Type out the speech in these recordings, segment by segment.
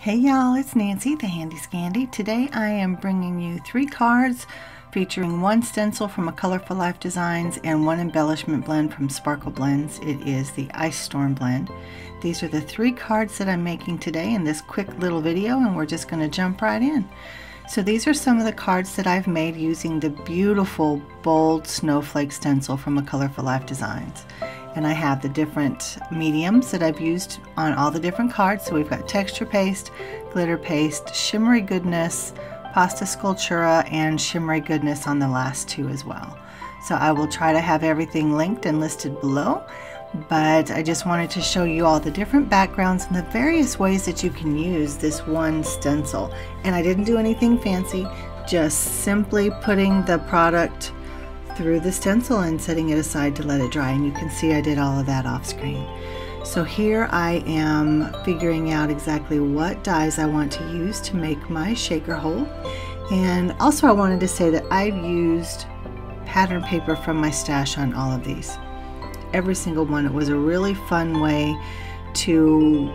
Hey y'all, it's Nancy, the Handy Scandy. Today I am bringing you 3 cards featuring 1 stencil from a Colorful Life Designs and 1 embellishment blend from Sparkle Blends. It is the Ice Storm blend. These are the 3 cards that I'm making today in this quick little video, and we're just going to jump right in. So these are some of the cards that I've made using the beautiful bold snowflake stencil from a Colorful Life Designs. And I have the different mediums that I've used on all the different cards. So we've got texture paste, glitter paste, shimmery goodness, pasta Scultura, and shimmery goodness on the last 2 as well. So I will try to have everything linked and listed below, but I just wanted to show you all the different backgrounds and the various ways that you can use this one stencil. And I didn't do anything fancy, just simply putting the product through the stencil and setting it aside to let it dry, and you can see I did all of that off screen. So here I am figuring out exactly what dies I want to use to make my shaker hole. And also I wanted to say that I've used pattern paper from my stash on all of these. Every single one. It was a really fun way to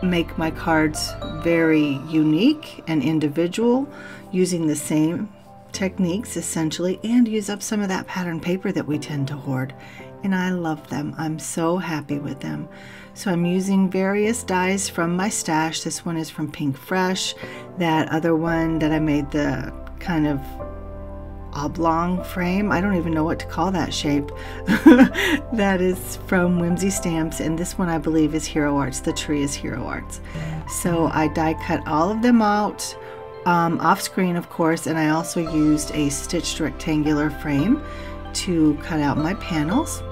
make my cards very unique and individual, using the same techniques essentially, and use up some of that pattern paper that we tend to hoard. And I love them. I'm so happy with them. So I'm using various dies from my stash. This one is from PinkFresh. That other one that I made, the kind of oblong frame, I don't even know what to call that shape. That is from Whimsy Stamps, and this one I believe is Hero Arts. The tree is Hero Arts. So I die cut all of them out off screen, of course, and I also used a stitched rectangular frame to cut out my panels.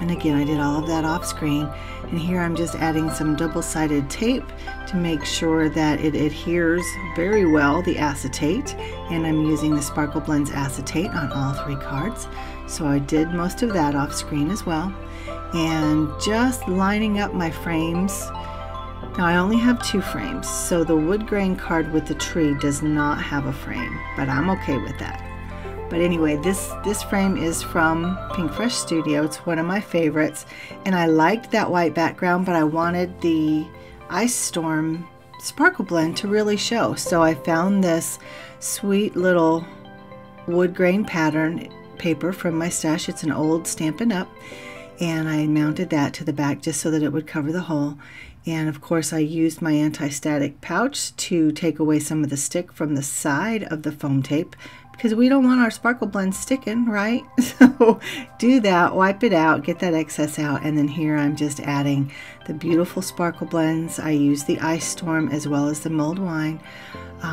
And again, I did all of that off screen. And here I'm just adding some double-sided tape to make sure that it adheres very well, the acetate. And I'm using the Sparkle Blends acetate on all 3 cards. So I did most of that off screen as well. And just lining up my frames. Now I only have 2 frames, so the Woodgrain card with the tree does not have a frame, but I'm okay with that. But anyway, this frame is from PinkFresh Studio. It's one of my favorites, and I liked that white background, but I wanted the Ice Storm Sparkle Blend to really show. So I found this sweet little Woodgrain pattern paper from my stash. It's an old Stampin' Up, and I mounted that to the back just so that it would cover the hole. And of course I used my anti-static pouch to take away some of the stick from the side of the foam tape, because we don't want our sparkle blend sticking, right? So do that, wipe it out, get that excess out, and then here I'm just adding the beautiful sparkle blends. I used the Ice Storm as well as the Mulled Wine.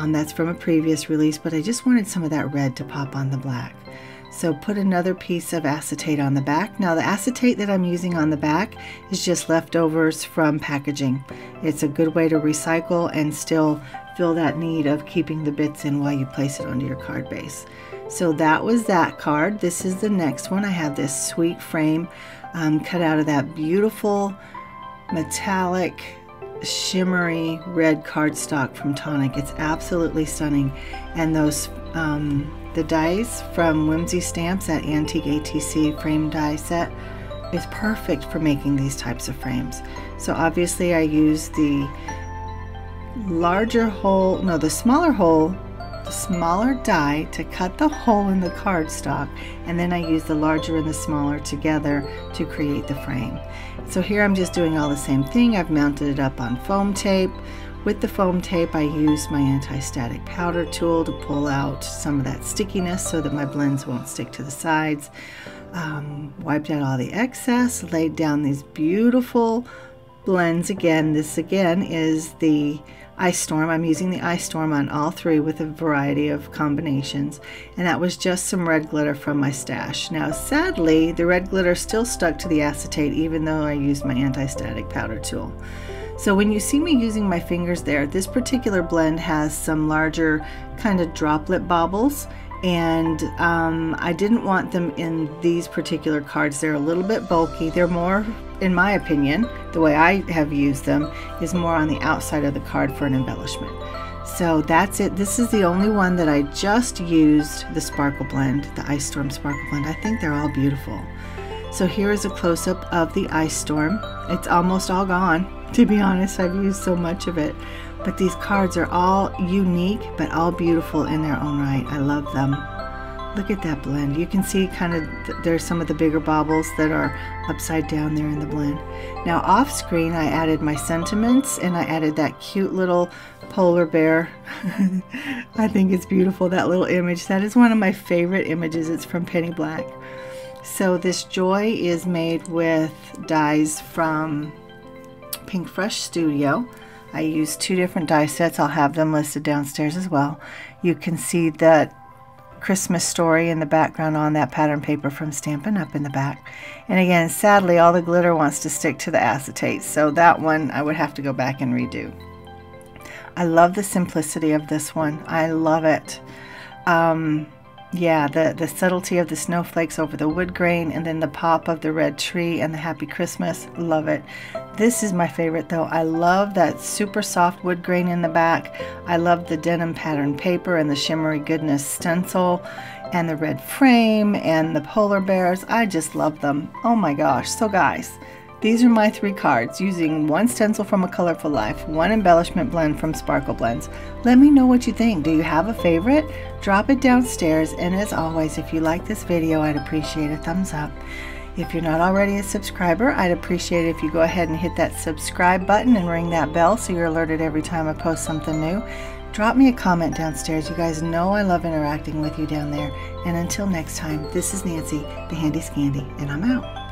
That's from a previous release, but I just wanted some of that red to pop on the black. So put another piece of acetate on the back. Now the acetate that I'm using on the back is just leftovers from packaging. It's a good way to recycle and still fill that need of keeping the bits in while you place it onto your card base. So that was that card. This is the next one. I have this sweet frame cut out of that beautiful metallic shimmery red cardstock from Tonic. It's absolutely stunning. And those the dies from Whimsy Stamps, that Antique ATC frame die set, is perfect for making these types of frames. So obviously I use the larger hole, no, the smaller hole, the smaller die to cut the hole in the cardstock, and then I use the larger and the smaller together to create the frame. So here I'm just doing all the same thing. I've mounted it up on foam tape. With the foam tape, I used my anti-static powder tool to pull out some of that stickiness so that my blends won't stick to the sides. Wiped out all the excess, laid down these beautiful blends again. This again is the Ice Storm. I'm using the Ice Storm on all 3 with a variety of combinations, and that was just some red glitter from my stash. Now sadly, the red glitter still stuck to the acetate even though I used my anti-static powder tool. So when you see me using my fingers there, this particular blend has some larger kind of droplet baubles, and I didn't want them in these particular cards. They're a little bit bulky. They're more, in my opinion, the way I have used them, is more on the outside of the card for an embellishment. So that's it. This is the only one that I just used the Sparkle Blend, the Ice Storm Sparkle Blend. I think they're all beautiful. So here is a close-up of the Ice Storm. It's almost all gone, to be honest. I've used so much of it. But these cards are all unique, but all beautiful in their own right. I love them. Look at that blend. You can see kind of there's some of the bigger baubles that are upside down there in the blend. Now off screen I added my sentiments, and I added that cute little polar bear. I think it's beautiful, that little image. That is one of my favorite images. It's from Penny Black. So this joy is made with dyes from PinkFresh Studio. I used 2 different die sets. I'll have them listed downstairs as well. You can see that Christmas story in the background on that pattern paper from Stampin' Up! In the back. And again, sadly, all the glitter wants to stick to the acetate, so that one I would have to go back and redo. I love the simplicity of this one. I love it. Yeah, the subtlety of the snowflakes over the wood grain, and then the pop of the red tree and the happy Christmas. Love it. This is my favorite though. I love that super soft wood grain in the back. I love the denim pattern paper and the Shimmery Goodness stencil and the red frame and the polar bears. I just love them. Oh my gosh. So guys, these are my 3 cards using 1 stencil from A Colorful Life, 1 embellishment blend from Sparkle Blends. Let me know what you think. Do you have a favorite? Drop it downstairs, and as always, if you like this video, I'd appreciate a thumbs up. If you're not already a subscriber, I'd appreciate it if you go ahead and hit that subscribe button and ring that bell so you're alerted every time I post something new. Drop me a comment downstairs. You guys know I love interacting with you down there. And until next time, this is Nancy, the Handy Scandy, and I'm out.